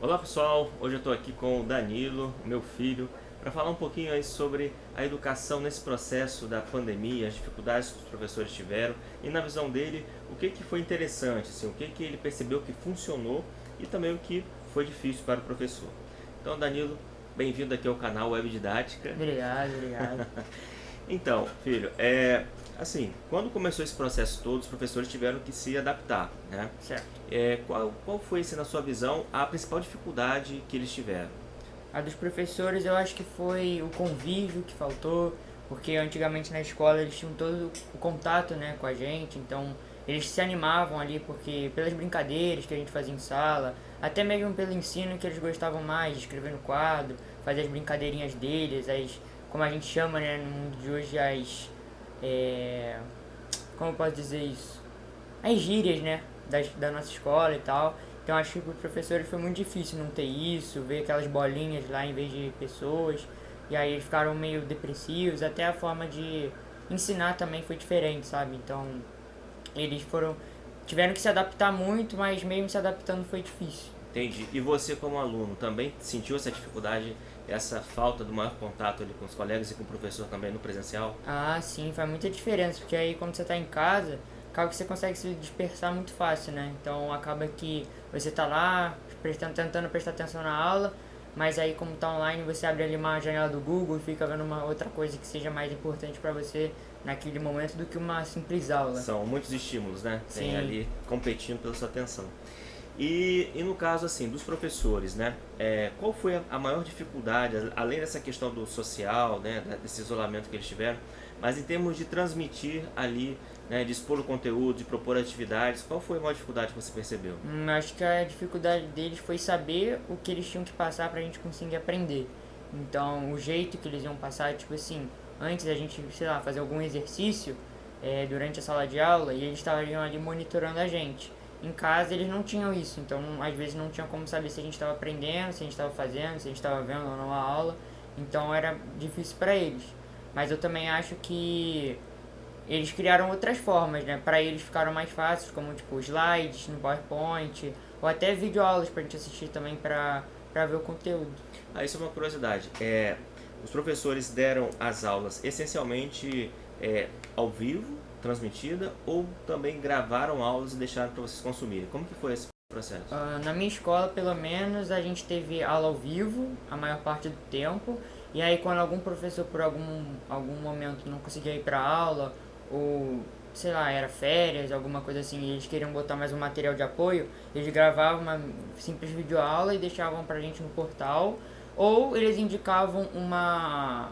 Olá pessoal, hoje eu estou aqui com o Danilo, meu filho, para falar um pouquinho aí sobre a educação nesse processo da pandemia, as dificuldades que os professores tiveram e na visão dele, o que que foi interessante, assim, o que que ele percebeu que funcionou e também o que foi difícil para o professor. Então Danilo, bem-vindo aqui ao canal Web Didática. Obrigado, obrigado. Então, filho, assim, quando começou esse processo todo, os professores tiveram que se adaptar, né? Certo. Qual foi, assim, na sua visão, a principal dificuldade que eles tiveram? A dos professores eu acho que foi o convívio que faltou, porque antigamente na escola eles tinham todo o contato, né, com a gente, então eles se animavam ali porque pelas brincadeiras que a gente fazia em sala, até mesmo pelo ensino que eles gostavam mais, de escrever no quadro, fazer as brincadeirinhas deles, como a gente chama, né, no mundo de hoje, é, como eu posso dizer isso? As gírias, né, da nossa escola e tal. Então acho que para os professores foi muito difícil não ter isso, ver aquelas bolinhas lá em vez de pessoas. E aí eles ficaram meio depressivos, até a forma de ensinar também foi diferente, sabe? Então eles tiveram que se adaptar muito, mas mesmo se adaptando foi difícil. Entendi. E você como aluno também sentiu essa dificuldade, essa falta do maior contato ali com os colegas e com o professor também no presencial? Ah, sim, faz muita diferença, porque aí quando você tá em casa, acaba que você consegue se dispersar muito fácil, né? Então acaba que você tá lá tentando prestar atenção na aula, mas aí como tá online, você abre ali uma janela do Google e fica vendo uma outra coisa que seja mais importante para você naquele momento do que uma simples aula. São muitos estímulos, né? Tem Sim. ali competindo pela sua atenção. E no caso assim dos professores, né? Qual foi a maior dificuldade, além dessa questão do social, né? Desse isolamento que eles tiveram, mas em termos de transmitir ali, né? De expor o conteúdo, de propor atividades, qual foi a maior dificuldade que você percebeu? Acho que a dificuldade deles foi saber o que eles tinham que passar pra gente conseguir aprender. Então, o jeito que eles iam passar, tipo assim, antes a gente, sei lá, fazer algum exercício durante a sala de aula e eles estariam ali monitorando a gente. Em casa eles não tinham isso, então às vezes não tinha como saber se a gente estava aprendendo, se a gente estava fazendo, se a gente estava vendo ou não a aula. Então era difícil para eles. Mas eu também acho que eles criaram outras formas, né? Para eles ficaram mais fáceis, como tipo slides no PowerPoint, ou até videoaulas pra gente assistir também pra ver o conteúdo. Ah, isso é uma curiosidade. Os professores deram as aulas essencialmente ao vivo, transmitida, ou também gravaram aulas e deixaram para vocês consumirem? Como que foi esse processo? Na minha escola, pelo menos, a gente teve aula ao vivo a maior parte do tempo. E aí, quando algum professor, por algum momento, não conseguia ir pra aula, ou sei lá, era férias, alguma coisa assim, e eles queriam botar mais um material de apoio, eles gravavam uma simples videoaula e deixavam pra gente no portal. Ou eles indicavam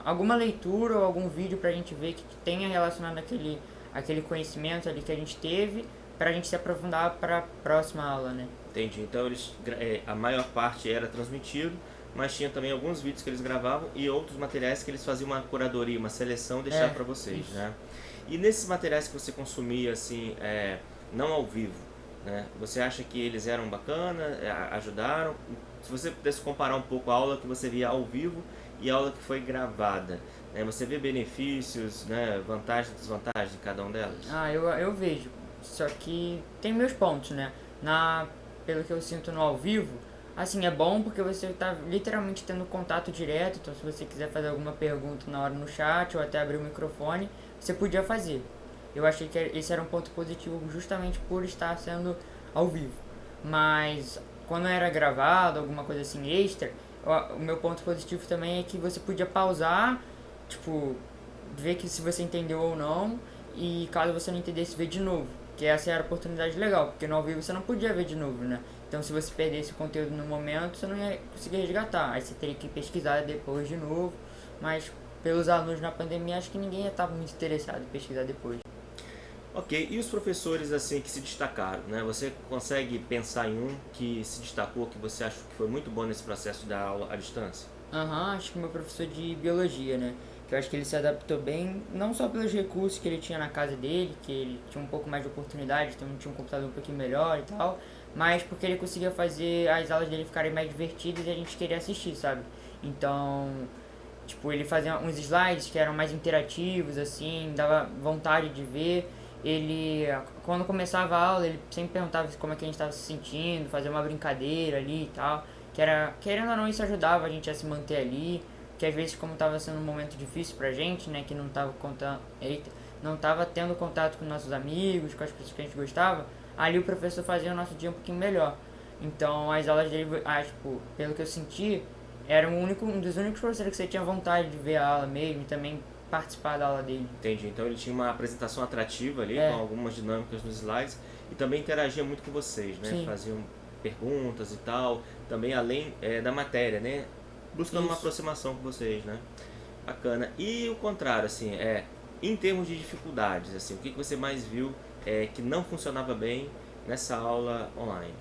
alguma leitura ou algum vídeo pra gente ver que tenha relacionado aquele conhecimento ali que a gente teve, pra gente se aprofundar para a próxima aula, né? Entendi. Então a maior parte era transmitido, mas tinha também alguns vídeos que eles gravavam e outros materiais que eles faziam uma curadoria, uma seleção e deixavam para vocês, Isso. né? E nesses materiais que você consumia assim, não ao vivo, né? Você acha que eles eram bacana, ajudaram? Se você pudesse comparar um pouco a aula que você via ao vivo e a aula que foi gravada, né? Você vê benefícios, né? Vantagens e desvantagens de cada um delas? Eu vejo. Só que tem meus pontos, né? Pelo que eu sinto no ao vivo, assim, é bom porque você tá literalmente tendo contato direto. Então, se você quiser fazer alguma pergunta na hora no chat ou até abrir o microfone, você podia fazer. Eu achei que esse era um ponto positivo justamente por estar sendo ao vivo. Mas quando era gravado, alguma coisa assim extra, o meu ponto positivo também é que você podia pausar, tipo, ver que se você entendeu ou não, e caso você não entendesse, ver de novo. Que essa era a oportunidade legal, porque no ao vivo você não podia ver de novo, né? Então se você perdesse o conteúdo no momento, você não ia conseguir resgatar. Aí você teria que pesquisar depois de novo. Mas pelos alunos na pandemia, acho que ninguém ia estar muito interessado em pesquisar depois. Ok, e os professores assim que se destacaram, né? Você consegue pensar em um que se destacou, que você acha que foi muito bom nesse processo da aula à distância? Acho que meu professor de biologia, né? Que eu acho que ele se adaptou bem, não só pelos recursos que ele tinha na casa dele, que ele tinha um pouco mais de oportunidade, então tinha um computador um pouquinho melhor e tal, mas porque ele conseguia fazer as aulas dele ficarem mais divertidas e a gente queria assistir, sabe? Então, tipo, ele fazia uns slides que eram mais interativos, assim, dava vontade de ver. Ele, quando começava a aula, ele sempre perguntava como é que a gente estava se sentindo, fazia uma brincadeira ali e tal, que era, querendo ou não, isso ajudava a gente a se manter ali, que às vezes como estava sendo um momento difícil pra gente, né, que não estava não tava tendo contato com nossos amigos, com as pessoas que a gente gostava, ali o professor fazia o nosso dia um pouquinho melhor. Então as aulas dele, tipo, pelo que eu senti, era um dos únicos professores que você tinha vontade de ver a aula mesmo e também participar da aula dele. Entendi. Então ele tinha uma apresentação atrativa ali, É. com algumas dinâmicas nos slides, e também interagia muito com vocês, né? Sim. Faziam perguntas e tal, também além da matéria, né? Buscando uma Isso. aproximação com vocês, né? Bacana. E o contrário, assim, em termos de dificuldades, assim, o que você mais viu que não funcionava bem nessa aula online?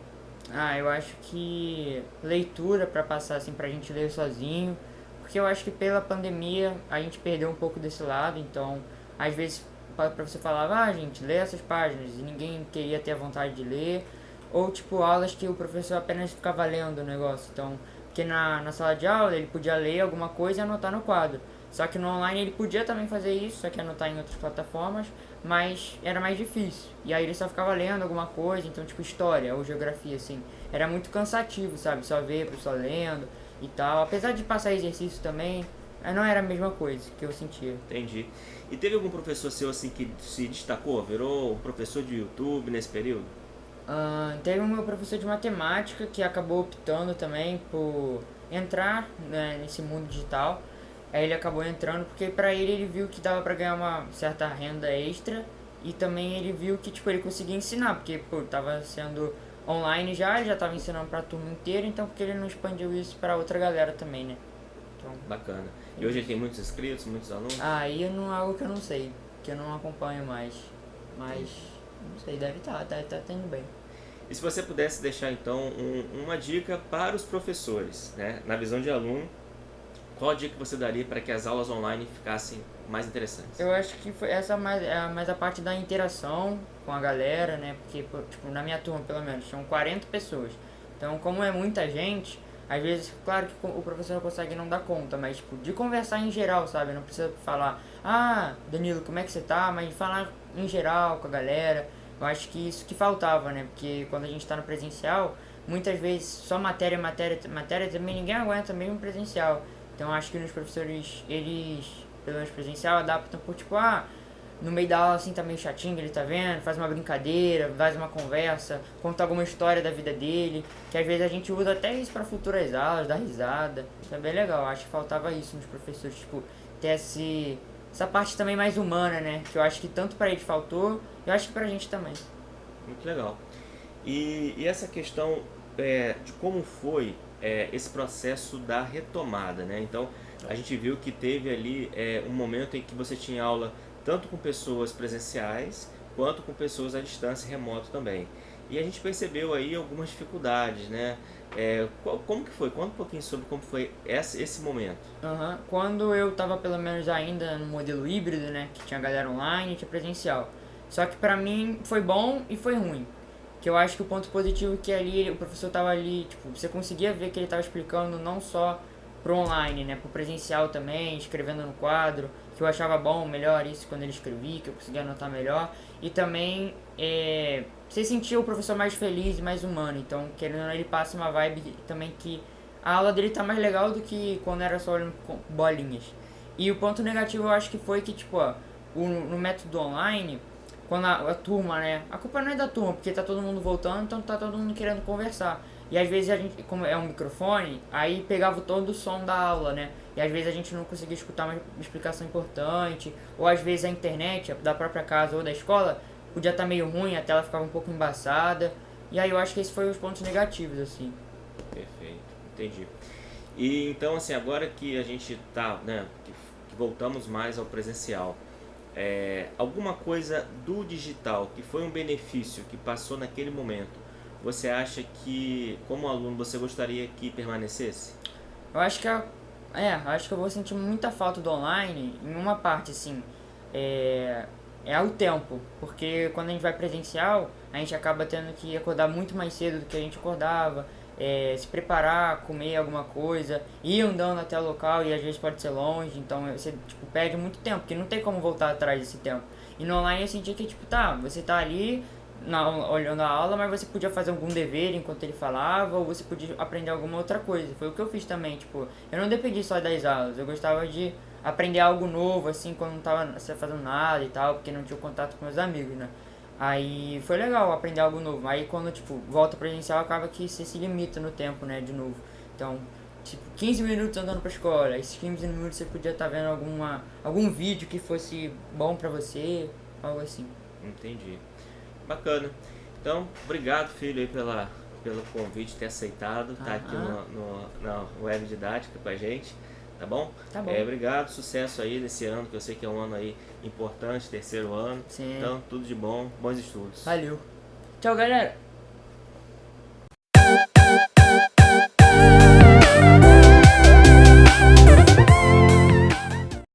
Eu acho que leitura para passar assim pra gente ler sozinho, porque eu acho que pela pandemia a gente perdeu um pouco desse lado, então às vezes pra você falar, gente, lê essas páginas e ninguém queria ter a vontade de ler, ou tipo aulas que o professor apenas ficava lendo o negócio, então, porque na sala de aula ele podia ler alguma coisa e anotar no quadro. Só que no online ele podia também fazer isso, só que anotar em outras plataformas, mas era mais difícil. E aí ele só ficava lendo alguma coisa, então tipo história ou geografia, assim. Era muito cansativo, sabe? Só ver a pessoa lendo e tal. Apesar de passar exercício também, não era a mesma coisa que eu sentia. Entendi. E teve algum professor seu assim que se destacou, virou um professor de YouTube nesse período? Teve um meu professor de matemática que acabou optando também por entrar, né, nesse mundo digital. Aí ele acabou entrando porque pra ele viu que dava pra ganhar uma certa renda extra e também ele viu que tipo ele conseguia ensinar, porque pô, tava sendo online já, ele já tava ensinando pra turma inteira, então porque ele não expandiu isso pra outra galera também, né? Então, Bacana. E hoje ele tem muitos inscritos, muitos alunos? aí não é algo que eu não sei, que eu não acompanho mais, mas não sei, deve tá tendo bem. E se você pudesse deixar então uma dica para os professores, né? Na visão de aluno, qual a dica que você daria para que as aulas online ficassem mais interessantes? Eu acho que foi essa mais a parte da interação com a galera, né? Porque, pô, tipo, na minha turma, pelo menos, tinham 40 pessoas. Então, como é muita gente, às vezes, claro que o professor não consegue não dar conta, mas, tipo, de conversar em geral, sabe? Não precisa falar, Danilo, como é que você tá? Mas falar em geral com a galera. Eu acho que isso que faltava, né? Porque quando a gente tá no presencial, muitas vezes só matéria também ninguém aguenta mesmo presencial. Então acho que nos professores, eles, pelo menos presencial, adaptam por tipo, no meio da aula assim tá meio chatinho, ele tá vendo, faz uma brincadeira, faz uma conversa, conta alguma história da vida dele, que às vezes a gente usa até isso pra futuras aulas, dar risada. Isso é bem legal, acho que faltava isso nos professores, tipo, ter essa parte também mais humana, né? Que eu acho que tanto pra eles faltou, eu acho que pra gente também. Muito legal. E essa questão de como foi esse processo da retomada, né? Então, a gente viu que teve ali um momento em que você tinha aula tanto com pessoas presenciais, quanto com pessoas à distância remoto também. E a gente percebeu aí algumas dificuldades, né? Como que foi? Conta um pouquinho sobre como foi esse momento. Quando eu tava pelo menos ainda no modelo híbrido, né? Que tinha galera online e tinha presencial. Só que pra mim foi bom e foi ruim. Que eu acho que o ponto positivo é que ali o professor tava ali, tipo, você conseguia ver que ele tava explicando não só pro online, né, pro presencial também, escrevendo no quadro, que eu achava bom, melhor isso quando ele escrevia, que eu conseguia anotar melhor. E também você sentia o professor mais feliz e mais humano, então querendo ou não ele passa uma vibe também que a aula dele tá mais legal do que quando era só olhando com bolinhas. E o ponto negativo eu acho que foi que, tipo, no método online, quando a turma, né? A culpa não é da turma, porque tá todo mundo voltando, então tá todo mundo querendo conversar. E às vezes a gente, como é um microfone, aí pegava todo o som da aula, né? E às vezes a gente não conseguia escutar uma explicação importante, ou às vezes a internet da própria casa ou da escola podia estar meio ruim, a tela ficava um pouco embaçada. E aí eu acho que esses foram os pontos negativos, assim. Perfeito, entendi. E então, assim, agora que a gente tá, né, que voltamos mais ao presencial, alguma coisa do digital que foi um benefício que passou naquele momento, você acha que, como aluno, você gostaria que permanecesse? Eu acho que acho que eu vou sentir muita falta do online em uma parte, assim, é o tempo, porque quando a gente vai presencial, a gente acaba tendo que acordar muito mais cedo do que a gente acordava, se preparar, comer alguma coisa, ir andando até o local e às vezes pode ser longe, então você tipo, perde muito tempo, porque não tem como voltar atrás desse tempo. E no online eu senti que tipo, você tá ali olhando a aula, mas você podia fazer algum dever enquanto ele falava, ou você podia aprender alguma outra coisa. Foi o que eu fiz também, tipo, eu não dependi só das aulas, eu gostava de aprender algo novo, assim, quando não tava fazendo nada e tal, porque não tinha contato com meus amigos, né? Aí foi legal aprender algo novo. Aí quando, tipo, volta presencial, acaba que você se limita no tempo, né, de novo. Então, tipo, 15 minutos andando pra escola, esses 15 minutos você podia estar vendo algum vídeo que fosse bom pra você, algo assim. Entendi. Bacana. Então, obrigado, filho, aí pelo convite, ter aceitado, estar aqui na web didática com a gente, tá bom? Tá bom. Obrigado, sucesso aí nesse ano, que eu sei que é um ano aí importante, terceiro ano. Sim. Então, tudo de bom, bons estudos. Valeu. Tchau, galera.